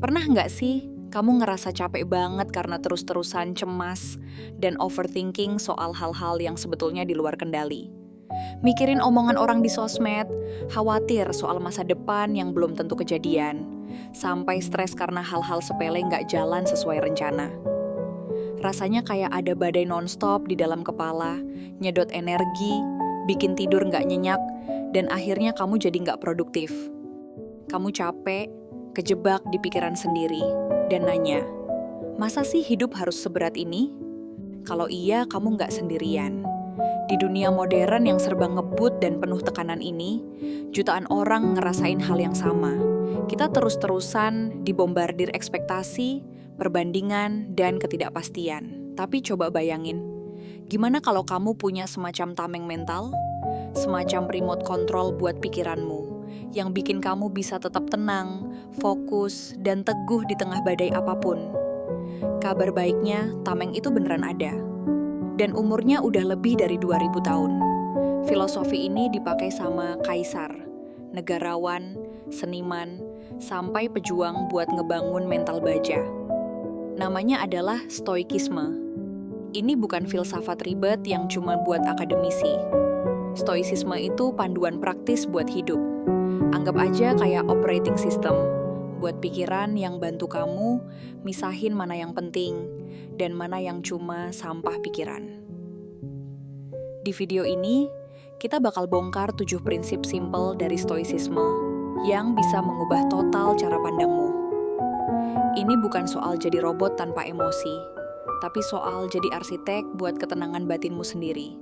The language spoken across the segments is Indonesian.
Pernah nggak sih kamu ngerasa capek banget karena terus-terusan cemas dan overthinking soal hal-hal yang sebetulnya di luar kendali? Mikirin omongan orang di sosmed, khawatir soal masa depan yang belum tentu kejadian, sampai stres karena hal-hal sepele nggak jalan sesuai rencana. Rasanya kayak ada badai nonstop di dalam kepala, nyedot energi, bikin tidur nggak nyenyak, dan akhirnya kamu jadi nggak produktif. Kamu capek, kejebak di pikiran sendiri, dan nanya, masa sih hidup harus seberat ini? Kalau iya, kamu nggak sendirian. Di dunia modern yang serba ngebut dan penuh tekanan ini, jutaan orang ngerasain hal yang sama. Kita terus-terusan dibombardir ekspektasi, perbandingan, dan ketidakpastian. Tapi coba bayangin, gimana kalau kamu punya semacam tameng mental? Semacam remote control buat pikiranmu, yang bikin kamu bisa tetap tenang, fokus, dan teguh di tengah badai apapun. Kabar baiknya, tameng itu beneran ada. Dan umurnya udah lebih dari 2000 tahun. Filosofi ini dipakai sama kaisar, negarawan, seniman, sampai pejuang buat ngebangun mental baja. Namanya adalah stoikisme. Ini bukan filsafat ribet yang cuma buat akademisi. Stoicisme itu panduan praktis buat hidup. Anggap aja kayak operating system, buat pikiran yang bantu kamu misahin mana yang penting dan mana yang cuma sampah pikiran. Di video ini, kita bakal bongkar 7 prinsip simple dari stoicisme yang bisa mengubah total cara pandangmu. Ini bukan soal jadi robot tanpa emosi, tapi soal jadi arsitek buat ketenangan batinmu sendiri.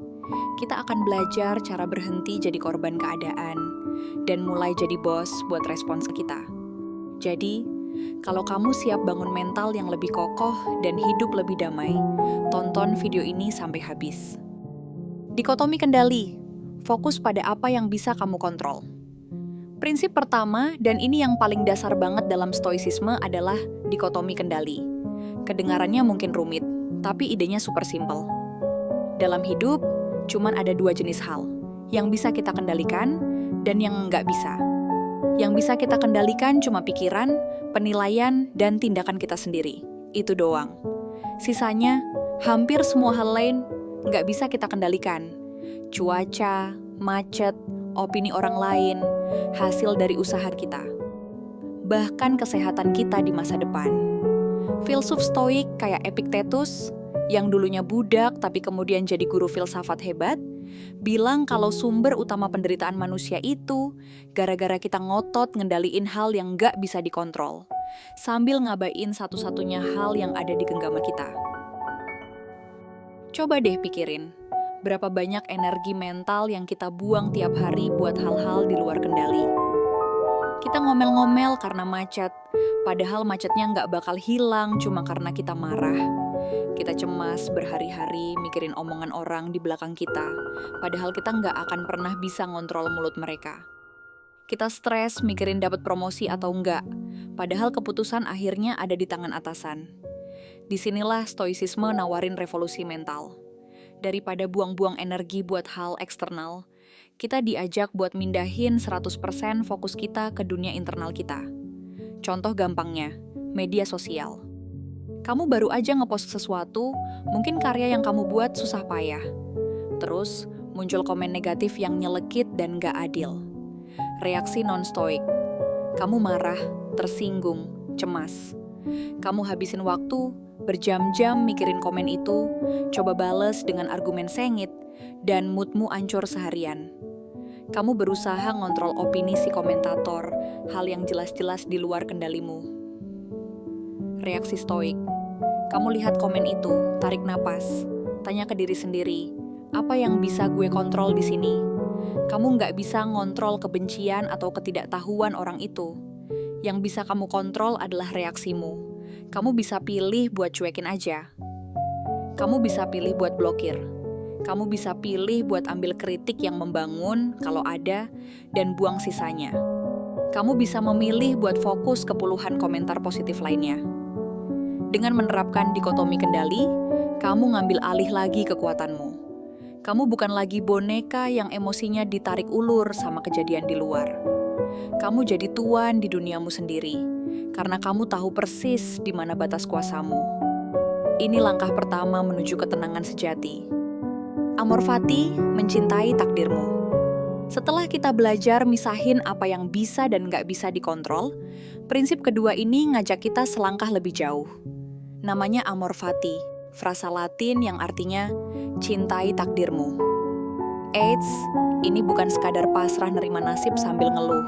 Kita akan belajar cara berhenti jadi korban keadaan dan mulai jadi bos buat respons kita. Jadi, kalau kamu siap bangun mental yang lebih kokoh dan hidup lebih damai, tonton video ini sampai habis. Dikotomi kendali, fokus pada apa yang bisa kamu kontrol. Prinsip pertama, dan ini yang paling dasar banget dalam stoicisme adalah dikotomi kendali. Kedengarannya mungkin rumit, tapi idenya super simple. Dalam hidup, cuman ada 2 jenis hal, yang bisa kita kendalikan dan yang nggak bisa. Yang bisa kita kendalikan cuma pikiran, penilaian, dan tindakan kita sendiri. Itu doang. Sisanya, hampir semua hal lain nggak bisa kita kendalikan. Cuaca, macet, opini orang lain, hasil dari usaha kita. Bahkan kesehatan kita di masa depan. Filsuf stoik kayak Epictetus, yang dulunya budak tapi kemudian jadi guru filsafat hebat, bilang kalau sumber utama penderitaan manusia itu gara-gara kita ngotot ngendaliin hal yang nggak bisa dikontrol, sambil ngabain satu-satunya hal yang ada di genggaman kita. Coba deh pikirin, berapa banyak energi mental yang kita buang tiap hari buat hal-hal di luar kendali. Kita ngomel-ngomel karena macet, padahal macetnya nggak bakal hilang cuma karena kita marah. Kita cemas berhari-hari mikirin omongan orang di belakang kita, padahal kita nggak akan pernah bisa ngontrol mulut mereka. Kita stres mikirin dapat promosi atau enggak, padahal keputusan akhirnya ada di tangan atasan. Disinilah stoicisme nawarin revolusi mental. Daripada buang-buang energi buat hal eksternal, kita diajak buat mindahin 100% fokus kita ke dunia internal kita. Contoh gampangnya, media sosial. Kamu baru aja ngepost sesuatu, mungkin karya yang kamu buat susah payah. Terus, muncul komen negatif yang nyelekit dan gak adil. Reaksi non-stoik. Kamu marah, tersinggung, cemas. Kamu habisin waktu, berjam-jam mikirin komen itu, coba bales dengan argumen sengit, dan moodmu ancur seharian. Kamu berusaha ngontrol opini si komentator, hal yang jelas-jelas di luar kendalimu. Reaksi stoik. Kamu lihat komen itu, tarik napas, tanya ke diri sendiri, apa yang bisa gue kontrol di sini? Kamu nggak bisa ngontrol kebencian atau ketidaktahuan orang itu. Yang bisa kamu kontrol adalah reaksimu. Kamu bisa pilih buat cuekin aja. Kamu bisa pilih buat blokir. Kamu bisa pilih buat ambil kritik yang membangun kalau ada, dan buang sisanya. Kamu bisa memilih buat fokus ke puluhan komentar positif lainnya. Dengan menerapkan dikotomi kendali, kamu ngambil alih lagi kekuatanmu. Kamu bukan lagi boneka yang emosinya ditarik ulur sama kejadian di luar. Kamu jadi tuan di duniamu sendiri. karena kamu tahu persis di mana batas kuasamu. Ini langkah pertama menuju ketenangan sejati. Amor fati, mencintai takdirmu. Setelah kita belajar misahin apa yang bisa dan nggak bisa dikontrol, prinsip kedua ini ngajak kita selangkah lebih jauh. Namanya amor fati, frasa Latin yang artinya cintai takdirmu. Eits, ini bukan sekadar pasrah nerima nasib sambil ngeluh.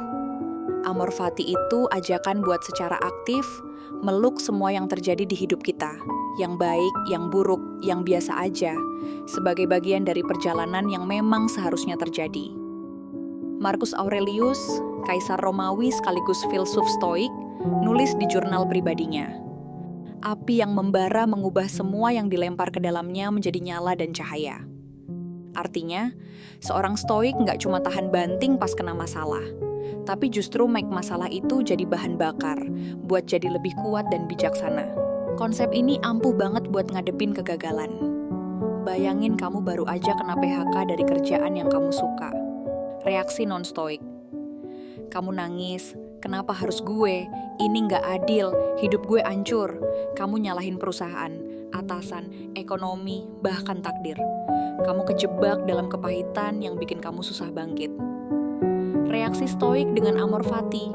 Amor fati itu ajakan buat secara aktif meluk semua yang terjadi di hidup kita, yang baik, yang buruk, yang biasa aja, sebagai bagian dari perjalanan yang memang seharusnya terjadi. Marcus Aurelius, kaisar Romawi sekaligus filsuf Stoik, nulis di jurnal pribadinya. Api yang membara mengubah semua yang dilempar ke dalamnya menjadi nyala dan cahaya. Artinya, seorang Stoik nggak cuma tahan banting pas kena masalah, tapi justru make masalah itu jadi bahan bakar, buat jadi lebih kuat dan bijaksana. Konsep ini ampuh banget buat ngadepin kegagalan. Bayangin kamu baru aja kena PHK dari kerjaan yang kamu suka. Reaksi non-stoik. Kamu nangis, kenapa harus gue? Ini nggak adil, hidup gue hancur. Kamu nyalahin perusahaan, atasan, ekonomi, bahkan takdir. Kamu kejebak dalam kepahitan yang bikin kamu susah bangkit. Reaksi stoik dengan amor fati.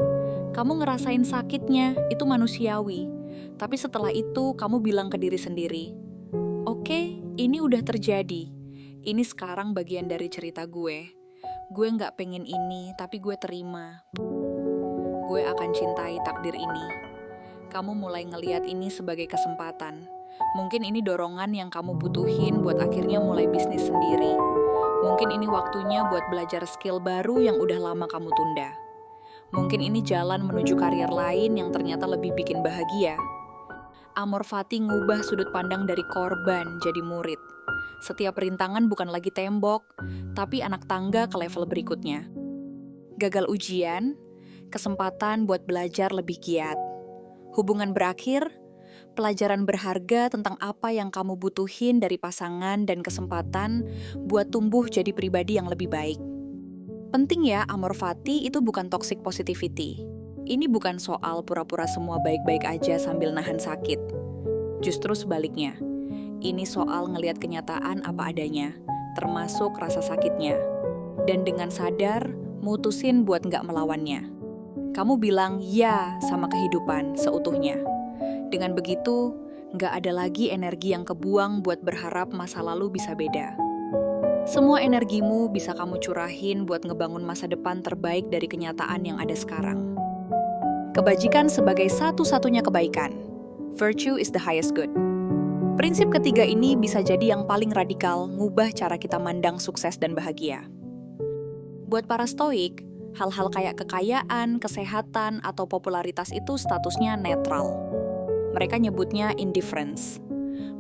Kamu ngerasain sakitnya, itu manusiawi. Tapi setelah itu kamu bilang ke diri sendiri, oke, ini udah terjadi. Ini sekarang bagian dari cerita gue. Gue nggak pengen ini, tapi gue terima. Gue akan cintai takdir ini. Kamu mulai ngeliat ini sebagai kesempatan. Mungkin ini dorongan yang kamu butuhin buat akhirnya mulai bisnis sendiri. Mungkin ini waktunya buat belajar skill baru yang udah lama kamu tunda. Mungkin ini jalan menuju karier lain yang ternyata lebih bikin bahagia. Amor fati ngubah sudut pandang dari korban jadi murid. Setiap rintangan bukan lagi tembok, tapi anak tangga ke level berikutnya. Gagal ujian, kesempatan buat belajar lebih giat. Hubungan berakhir, pelajaran berharga tentang apa yang kamu butuhin dari pasangan dan kesempatan buat tumbuh jadi pribadi yang lebih baik. Penting ya, amor fati itu bukan toxic positivity. Ini bukan soal pura-pura semua baik-baik aja sambil nahan sakit. Justru sebaliknya. Ini soal ngelihat kenyataan apa adanya, termasuk rasa sakitnya. Dan dengan sadar, mutusin buat nggak melawannya. Kamu bilang ya sama kehidupan seutuhnya. Dengan begitu, nggak ada lagi energi yang kebuang buat berharap masa lalu bisa beda. Semua energimu bisa kamu curahin buat ngebangun masa depan terbaik dari kenyataan yang ada sekarang. Kebajikan sebagai satu-satunya kebaikan. Virtue is the highest good. Prinsip ketiga ini bisa jadi yang paling radikal ngubah cara kita mandang sukses dan bahagia. Buat para stoik, hal-hal kayak kekayaan, kesehatan, atau popularitas itu statusnya netral. Mereka nyebutnya indifference.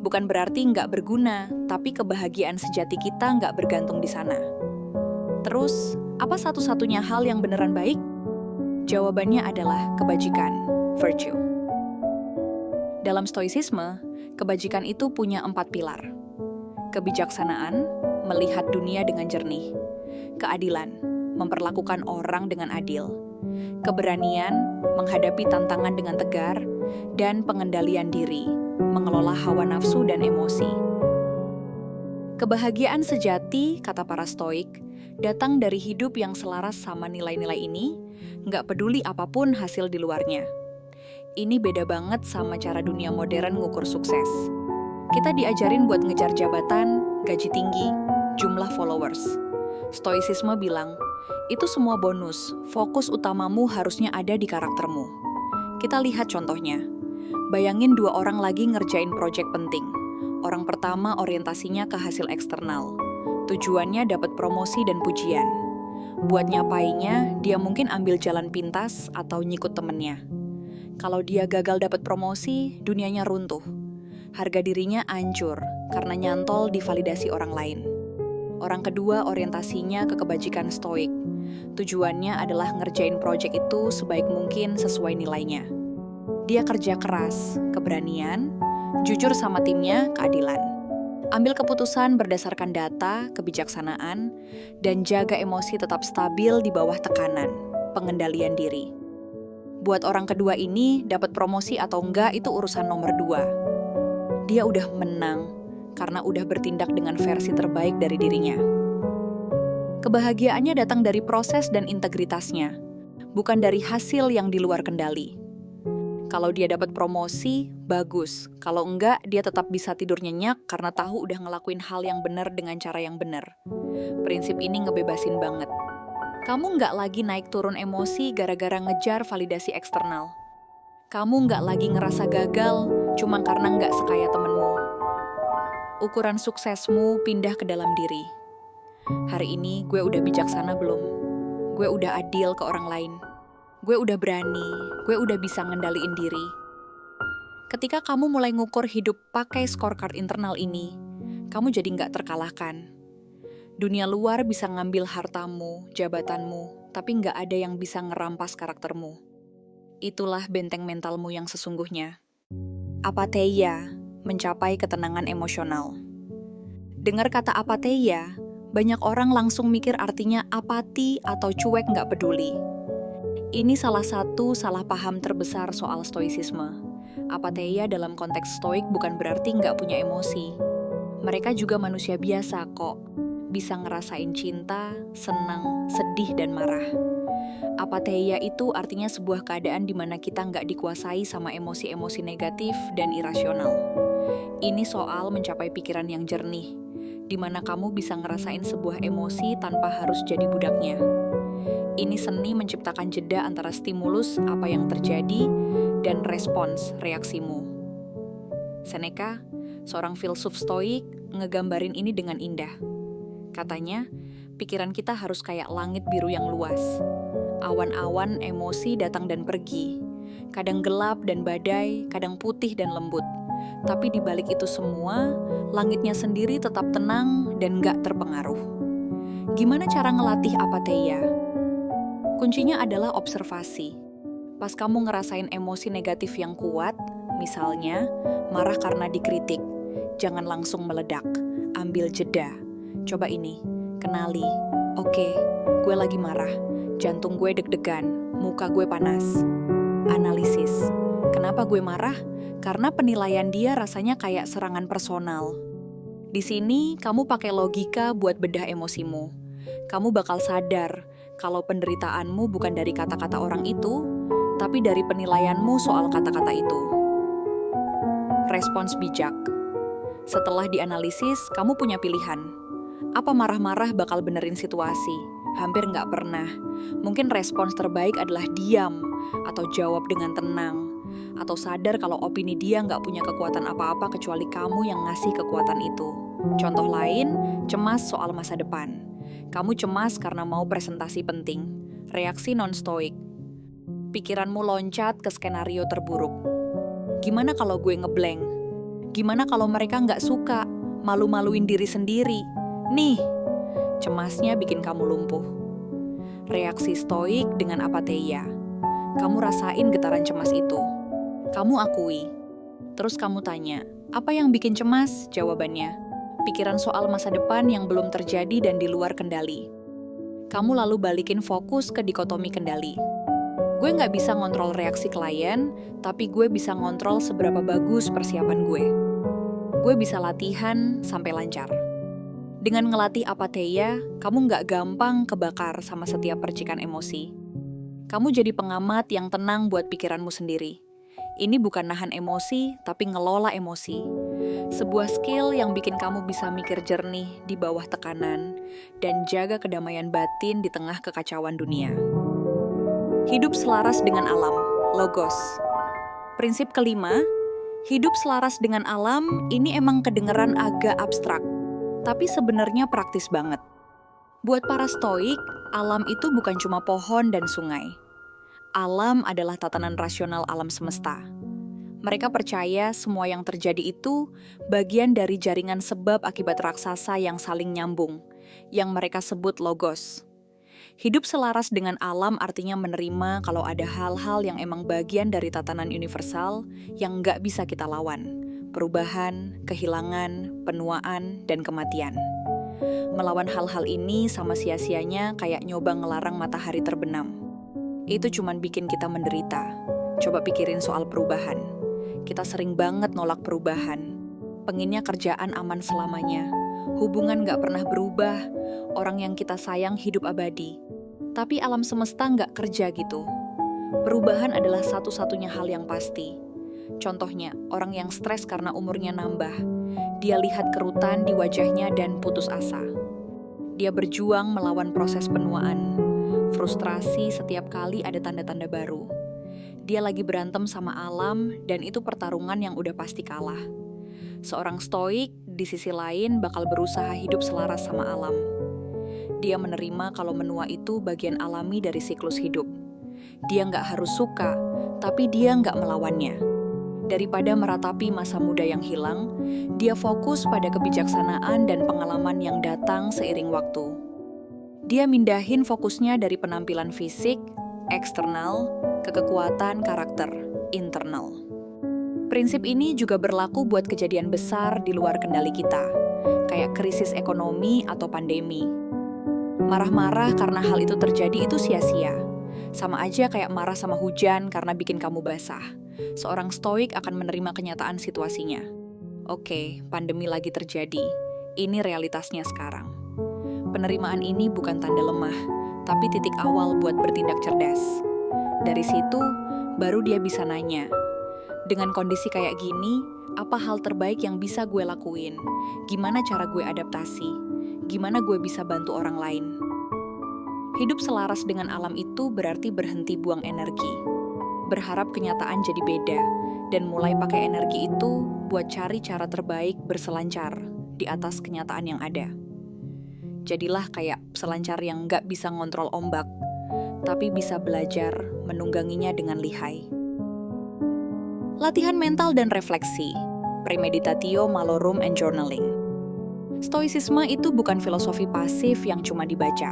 Bukan berarti nggak berguna, tapi kebahagiaan sejati kita nggak bergantung di sana. Terus, apa satu-satunya hal yang beneran baik? Jawabannya adalah kebajikan, virtue. Dalam stoicisme, kebajikan itu punya 4 pilar. Kebijaksanaan, melihat dunia dengan jernih. Keadilan, memperlakukan orang dengan adil. Keberanian, menghadapi tantangan dengan tegar. Dan pengendalian diri, mengelola hawa nafsu dan emosi. Kebahagiaan sejati, kata para stoik, datang dari hidup yang selaras sama nilai-nilai ini, nggak peduli apapun hasil di luarnya. Ini beda banget sama cara dunia modern ngukur sukses. Kita diajarin buat ngejar jabatan, gaji tinggi, jumlah followers. Stoicisme bilang, itu semua bonus, fokus utamamu harusnya ada di karaktermu. Kita lihat contohnya. Bayangin 2 orang lagi ngerjain proyek penting. Orang pertama orientasinya ke hasil eksternal. Tujuannya dapat promosi dan pujian. Buat nyapainya, dia mungkin ambil jalan pintas atau nyikut temennya. Kalau dia gagal dapat promosi, dunianya runtuh. Harga dirinya hancur karena nyantol divalidasi orang lain. Orang kedua orientasinya ke kebajikan stoik. Tujuannya adalah ngerjain proyek itu sebaik mungkin sesuai nilainya. Dia kerja keras, keberanian, jujur sama timnya, keadilan. Ambil keputusan berdasarkan data, kebijaksanaan, dan jaga emosi tetap stabil di bawah tekanan, pengendalian diri. Buat orang kedua ini, dapat promosi atau enggak itu urusan nomor 2. Dia udah menang, karena udah bertindak dengan versi terbaik dari dirinya. Kebahagiaannya datang dari proses dan integritasnya, bukan dari hasil yang di luar kendali. Kalau dia dapat promosi, bagus. Kalau enggak, dia tetap bisa tidur nyenyak karena tahu udah ngelakuin hal yang benar dengan cara yang benar. Prinsip ini ngebebasin banget. Kamu nggak lagi naik turun emosi gara-gara ngejar validasi eksternal. Kamu nggak lagi ngerasa gagal cuma karena nggak sekaya temenmu. Ukuran suksesmu pindah ke dalam diri. Hari ini gue udah bijaksana belum? Gue udah adil ke orang lain. Gue udah berani, gue udah bisa ngendaliin diri. Ketika kamu mulai ngukur hidup pakai scorecard internal ini, kamu jadi nggak terkalahkan. Dunia luar bisa ngambil hartamu, jabatanmu, tapi nggak ada yang bisa ngerampas karaktermu. Itulah benteng mentalmu yang sesungguhnya. Apatheia, mencapai ketenangan emosional. Dengar kata apatheia, banyak orang langsung mikir artinya apati atau cuek nggak peduli. Ini salah satu salah paham terbesar soal stoicisme. Apatheia dalam konteks stoik bukan berarti nggak punya emosi. Mereka juga manusia biasa kok. Bisa ngerasain cinta, senang, sedih, dan marah. Apatheia itu artinya sebuah keadaan di mana kita nggak dikuasai sama emosi-emosi negatif dan irasional. Ini soal mencapai pikiran yang jernih, di mana kamu bisa ngerasain sebuah emosi tanpa harus jadi budaknya. Ini seni menciptakan jeda antara stimulus apa yang terjadi dan respons reaksimu. Seneca, seorang filsuf stoik, ngegambarin ini dengan indah. Katanya, pikiran kita harus kayak langit biru yang luas. Awan-awan emosi datang dan pergi. Kadang gelap dan badai, kadang putih dan lembut. Tapi di balik itu semua, langitnya sendiri tetap tenang dan gak terpengaruh. Gimana cara ngelatih apatheia? Kuncinya adalah observasi. Pas kamu ngerasain emosi negatif yang kuat, misalnya marah karena dikritik, jangan langsung meledak, ambil jeda. Coba ini, kenali. Oke, gue lagi marah, jantung gue deg-degan, muka gue panas. Analisis, kenapa gue marah? Karena penilaian dia rasanya kayak serangan personal. Di sini, kamu pakai logika buat bedah emosimu. Kamu bakal sadar kalau penderitaanmu bukan dari kata-kata orang itu, tapi dari penilaianmu soal kata-kata itu. Respons bijak. Setelah dianalisis, kamu punya pilihan. Apa marah-marah bakal benerin situasi? Hampir nggak pernah. Mungkin respons terbaik adalah diam, atau jawab dengan tenang, atau sadar kalau opini dia nggak punya kekuatan apa-apa kecuali kamu yang ngasih kekuatan itu. Contoh lain, cemas soal masa depan. Kamu cemas karena mau presentasi penting. Reaksi non-stoik. Pikiranmu loncat ke skenario terburuk. Gimana kalau gue ngeblank? Gimana kalau mereka nggak suka? Malu-maluin diri sendiri. Nih, cemasnya bikin kamu lumpuh. Reaksi stoik dengan apatheia. Kamu rasain getaran cemas itu. Kamu akui. Terus kamu tanya, apa yang bikin cemas? Jawabannya, pikiran soal masa depan yang belum terjadi dan di luar kendali. Kamu lalu balikin fokus ke dikotomi kendali. Gue nggak bisa ngontrol reaksi klien, tapi gue bisa ngontrol seberapa bagus persiapan gue. Gue bisa latihan sampai lancar. Dengan ngelatih apatheia, kamu nggak gampang kebakar sama setiap percikan emosi. Kamu jadi pengamat yang tenang buat pikiranmu sendiri. Ini bukan nahan emosi, tapi ngelola emosi. Sebuah skill yang bikin kamu bisa mikir jernih di bawah tekanan dan jaga kedamaian batin di tengah kekacauan dunia. Hidup selaras dengan alam, logos. Prinsip kelima, hidup selaras dengan alam ini emang kedengeran agak abstrak, tapi sebenarnya praktis banget. Buat para stoik, alam itu bukan cuma pohon dan sungai. Alam adalah tatanan rasional alam semesta. Mereka percaya semua yang terjadi itu bagian dari jaringan sebab akibat raksasa yang saling nyambung, yang mereka sebut logos. Hidup selaras dengan alam artinya menerima kalau ada hal-hal yang emang bagian dari tatanan universal yang nggak bisa kita lawan. Perubahan, kehilangan, penuaan, dan kematian. Melawan hal-hal ini sama sia-sianya kayak nyoba ngelarang matahari terbenam. itu cuman bikin kita menderita. Coba pikirin soal perubahan. Kita sering banget nolak perubahan. Pengennya kerjaan aman selamanya. Hubungan gak pernah berubah. Orang yang kita sayang hidup abadi. Tapi alam semesta gak kerja gitu. Perubahan adalah satu-satunya hal yang pasti. Contohnya, orang yang stres karena umurnya nambah. Dia lihat kerutan di wajahnya dan putus asa. Dia berjuang melawan proses penuaan. Frustrasi setiap kali ada tanda-tanda baru. Dia lagi berantem sama alam dan itu pertarungan yang udah pasti kalah. Seorang stoik di sisi lain bakal berusaha hidup selaras sama alam. Dia menerima kalau menua itu bagian alami dari siklus hidup. Dia nggak harus suka, tapi dia nggak melawannya. Daripada meratapi masa muda yang hilang, dia fokus pada kebijaksanaan dan pengalaman yang datang seiring waktu. Dia mindahin fokusnya dari penampilan fisik, eksternal, ke kekuatan karakter, internal. Prinsip ini juga berlaku buat kejadian besar di luar kendali kita, kayak krisis ekonomi atau pandemi. Marah-marah karena hal itu terjadi itu sia-sia. Sama aja kayak marah sama hujan karena bikin kamu basah. Seorang stoik akan menerima kenyataan situasinya. Oke, pandemi lagi terjadi. Ini realitasnya sekarang. Penerimaan ini bukan tanda lemah, tapi titik awal buat bertindak cerdas. Dari situ, baru dia bisa nanya, dengan kondisi kayak gini, apa hal terbaik yang bisa gue lakuin? Gimana cara gue adaptasi? Gimana gue bisa bantu orang lain? Hidup selaras dengan alam itu berarti berhenti buang energi. Berharap kenyataan jadi beda, dan mulai pakai energi itu buat cari cara terbaik berselancar di atas kenyataan yang ada. Jadilah kayak peselancar yang nggak bisa ngontrol ombak, tapi bisa belajar menungganginya dengan lihai. Latihan mental dan refleksi, premeditatio malorum and journaling. Stoicisme itu bukan filosofi pasif yang cuma dibaca.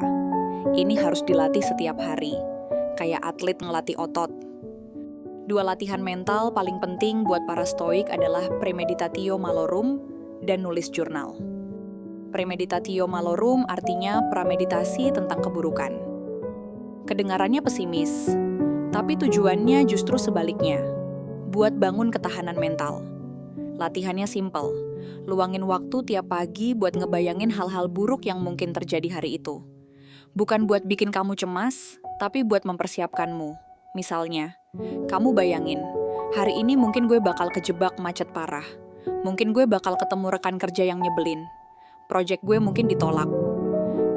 Ini harus dilatih setiap hari, kayak atlet ngelatih otot. Dua latihan mental paling penting buat para stoik adalah premeditatio malorum dan nulis jurnal. Premeditatio malorum artinya prameditasi tentang keburukan. Kedengarannya pesimis, tapi tujuannya justru sebaliknya, buat bangun ketahanan mental. Latihannya simpel, luangin waktu tiap pagi buat ngebayangin hal-hal buruk yang mungkin terjadi hari itu. Bukan buat bikin kamu cemas, tapi buat mempersiapkanmu. Misalnya, kamu bayangin, hari ini mungkin gue bakal kejebak macet parah. Mungkin gue bakal ketemu rekan kerja yang nyebelin. Project gue mungkin ditolak.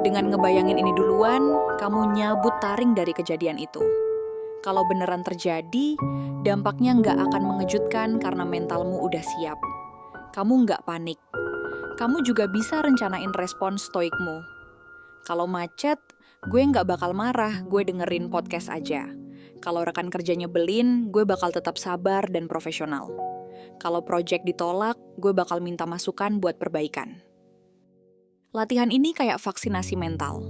Dengan ngebayangin ini duluan, kamu nyabut taring dari kejadian itu. Kalau beneran terjadi, dampaknya nggak akan mengejutkan karena mentalmu udah siap. Kamu nggak panik. Kamu juga bisa rencanain respons stoikmu. Kalau macet, gue nggak bakal marah, gue dengerin podcast aja. Kalau rekan kerja nyebelin, gue bakal tetap sabar dan profesional. Kalau project ditolak, gue bakal minta masukan buat perbaikan. Latihan ini kayak vaksinasi mental.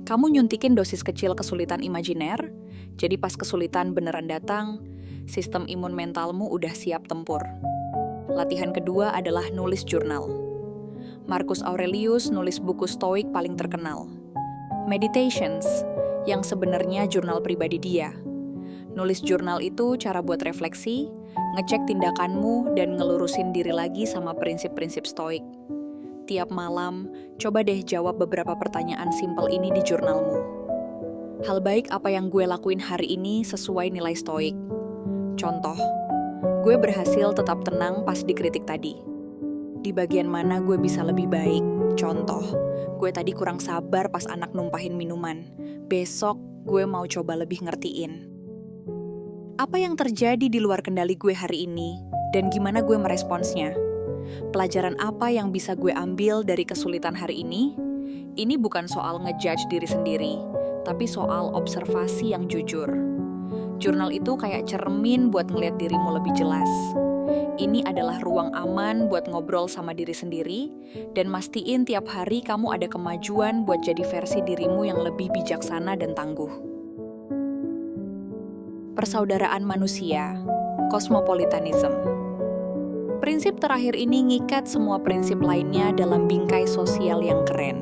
Kamu nyuntikin dosis kecil kesulitan imajiner, jadi pas kesulitan beneran datang, sistem imun mentalmu udah siap tempur. Latihan kedua adalah nulis jurnal. Marcus Aurelius nulis buku stoik paling terkenal, Meditations, yang sebenarnya jurnal pribadi dia. Nulis jurnal itu cara buat refleksi, ngecek tindakanmu, dan ngelurusin diri lagi sama prinsip-prinsip stoik. Tiap malam, coba deh jawab beberapa pertanyaan simpel ini di jurnalmu. Hal baik apa yang gue lakuin hari ini sesuai nilai stoik. Contoh, gue berhasil tetap tenang pas dikritik tadi. Di bagian mana gue bisa lebih baik? Contoh, gue tadi kurang sabar pas anak numpahin minuman. Besok gue mau coba lebih ngertiin. Apa yang terjadi di luar kendali gue hari ini, dan gimana gue meresponsnya? Pelajaran apa yang bisa gue ambil dari kesulitan hari ini? Ini bukan soal ngejudge diri sendiri, tapi soal observasi yang jujur. Jurnal itu kayak cermin buat ngeliat dirimu lebih jelas. Ini adalah ruang aman buat ngobrol sama diri sendiri, dan mastiin tiap hari kamu ada kemajuan buat jadi versi dirimu yang lebih bijaksana dan tangguh. Persaudaraan manusia, cosmopolitanism. Prinsip terakhir ini ngikat semua prinsip lainnya dalam bingkai sosial yang keren.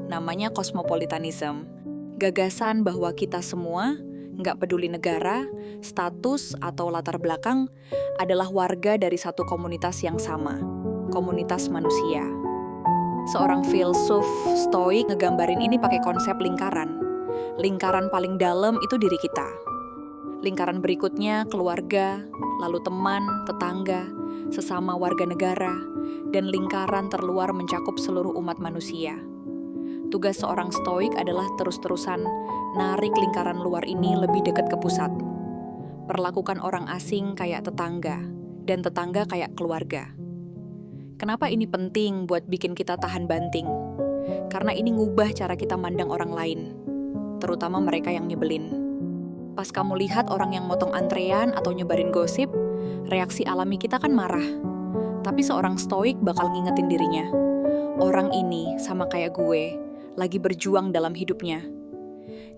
Namanya cosmopolitanism, gagasan bahwa kita semua, Nggak peduli negara, status, atau latar belakang, adalah warga dari satu komunitas yang sama, komunitas manusia. Seorang filsuf stoik ngegambarin ini pakai konsep lingkaran. Lingkaran paling dalam itu diri kita. Lingkaran berikutnya keluarga, lalu teman, tetangga, sesama warga negara, dan lingkaran terluar mencakup seluruh umat manusia. Tugas seorang stoik adalah terus-terusan narik lingkaran luar ini lebih dekat ke pusat. Perlakukan orang asing kayak tetangga, dan tetangga kayak keluarga. Kenapa ini penting buat bikin kita tahan banting? Karena ini ngubah cara kita mandang orang lain, terutama mereka yang nyebelin. Pas kamu lihat orang yang motong antrean atau nyebarin gosip, reaksi alami kita kan marah. Tapi seorang stoik bakal ngingetin dirinya, orang ini sama kayak gue, lagi berjuang dalam hidupnya.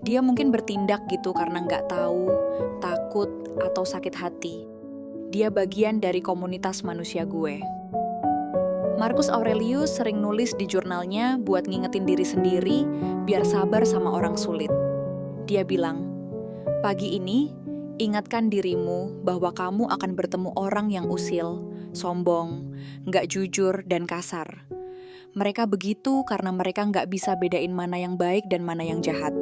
Dia mungkin bertindak gitu karena nggak tahu, takut, atau sakit hati. Dia bagian dari komunitas manusia gue. Marcus Aurelius sering nulis di jurnalnya buat ngingetin diri sendiri biar sabar sama orang sulit. Dia bilang, pagi ini, ingatkan dirimu bahwa kamu akan bertemu orang yang usil, sombong, nggak jujur, dan kasar. Mereka begitu karena mereka nggak bisa bedain mana yang baik dan mana yang jahat.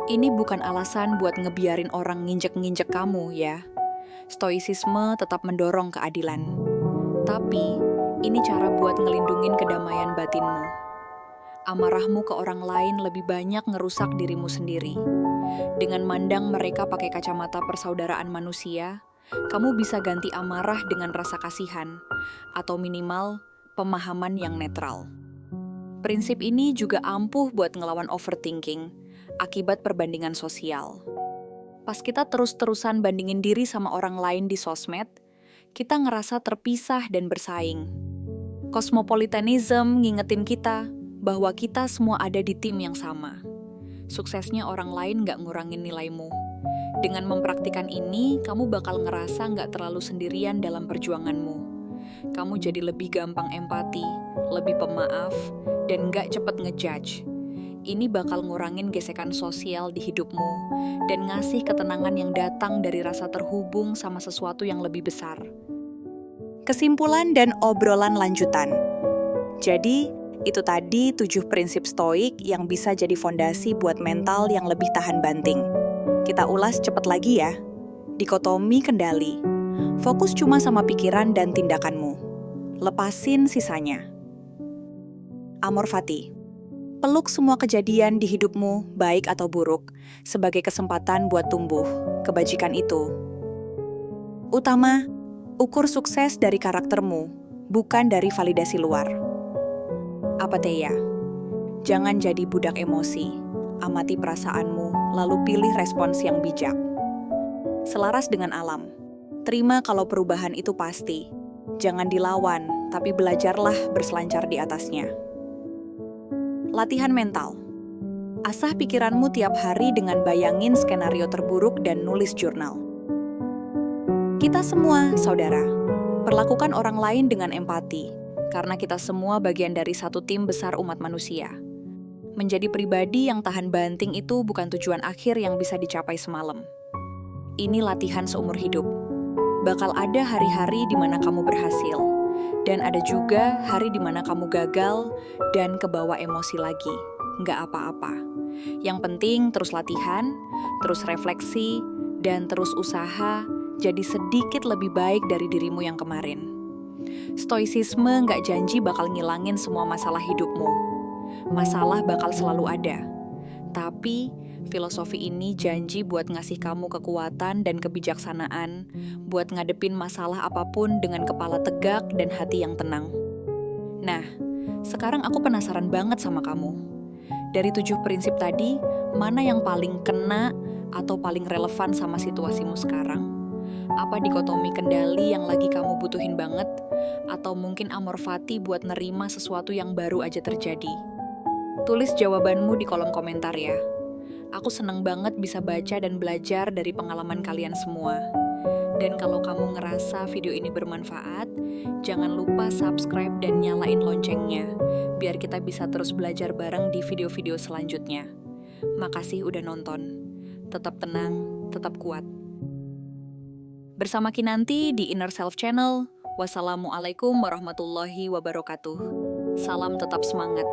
Ini bukan alasan buat ngebiarin orang nginjek-nginjek kamu ya. Stoicisme tetap mendorong keadilan. Tapi, ini cara buat ngelindungin kedamaian batinmu. Amarahmu ke orang lain lebih banyak ngerusak dirimu sendiri. Dengan mandang mereka pakai kacamata persaudaraan manusia, kamu bisa ganti amarah dengan rasa kasihan, atau minimal pemahaman yang netral. Prinsip ini juga ampuh buat ngelawan overthinking akibat perbandingan sosial. Pas kita terus-terusan bandingin diri sama orang lain di sosmed, kita ngerasa terpisah dan bersaing. Cosmopolitanism ngingetin kita bahwa kita semua ada di tim yang sama. Suksesnya orang lain nggak ngurangin nilaimu. Dengan mempraktikkan ini, kamu bakal ngerasa nggak terlalu sendirian dalam perjuanganmu. Kamu jadi lebih gampang empati, lebih pemaaf, dan nggak cepet ngejudge. Ini bakal ngurangin gesekan sosial di hidupmu dan ngasih ketenangan yang datang dari rasa terhubung sama sesuatu yang lebih besar. Kesimpulan dan obrolan lanjutan. Jadi, itu tadi 7 prinsip stoik yang bisa jadi fondasi buat mental yang lebih tahan banting. Kita ulas cepet lagi ya. Dikotomi kendali. Fokus cuma sama pikiran dan tindakanmu. Lepasin sisanya. Amor Fati. Peluk semua kejadian di hidupmu, baik atau buruk, sebagai kesempatan buat tumbuh, kebajikan itu. Utama, ukur sukses dari karaktermu, bukan dari validasi luar. Apatheia. Jangan jadi budak emosi, amati perasaanmu, lalu pilih respons yang bijak. Selaras dengan alam. Terima kalau perubahan itu pasti. Jangan dilawan, tapi belajarlah berselancar di atasnya. Latihan mental. Asah pikiranmu tiap hari dengan bayangin skenario terburuk dan nulis jurnal. Kita semua, saudara, perlakukan orang lain dengan empati, karena kita semua bagian dari satu tim besar umat manusia. Menjadi pribadi yang tahan banting itu bukan tujuan akhir yang bisa dicapai semalam. Ini latihan seumur hidup. Bakal ada hari-hari di mana kamu berhasil, dan ada juga hari di mana kamu gagal dan kebawa emosi lagi. Nggak apa-apa. Yang penting terus latihan, terus refleksi, dan terus usaha jadi sedikit lebih baik dari dirimu yang kemarin. Stoicisme nggak janji bakal ngilangin semua masalah hidupmu. Masalah bakal selalu ada. Tapi, filosofi ini janji buat ngasih kamu kekuatan dan kebijaksanaan buat ngadepin masalah apapun dengan kepala tegak dan hati yang tenang. Nah, sekarang aku penasaran banget sama kamu. Dari 7 prinsip tadi, mana yang paling kena atau paling relevan sama situasimu sekarang? Apa dikotomi kendali yang lagi kamu butuhin banget? Atau mungkin amor fati buat nerima sesuatu yang baru aja terjadi? Tulis jawabanmu di kolom komentar ya. Aku seneng banget bisa baca dan belajar dari pengalaman kalian semua. Dan kalau kamu ngerasa video ini bermanfaat, jangan lupa subscribe dan nyalain loncengnya, biar kita bisa terus belajar bareng di video-video selanjutnya. Makasih udah nonton. tetap tenang, tetap kuat. Bersama Kinanti di Inner Self Channel. Wassalamualaikum warahmatullahi wabarakatuh. Salam tetap semangat.